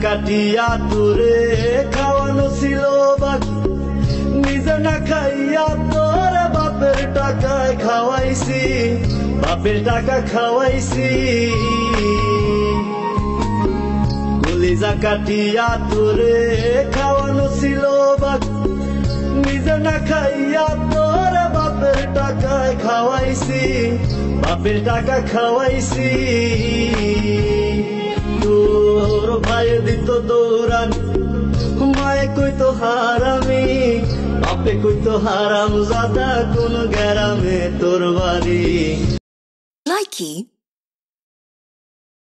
কাটিয়া তোরে খাওয়ানো ছিল বাকি, নিজে না খাইয়া তোর বাপের টাকায় খাওয়াইছি, বাপের টাকা খাওয়াইছি। কলিজা কাটিয়া তোরে খাওয়ানো ছিল বাকি, নিজে না খাইয়া তোর বাপের টাকায় খাওয়াইছি, বাপের টাকা খাওয়াইছি। তোর ভাই দিত দৌড়ানি, মায়ে কইতো হারামি, বাপে কইতো হারাম জাদা, কোন গ্রামে তোর বাড়ি। Likey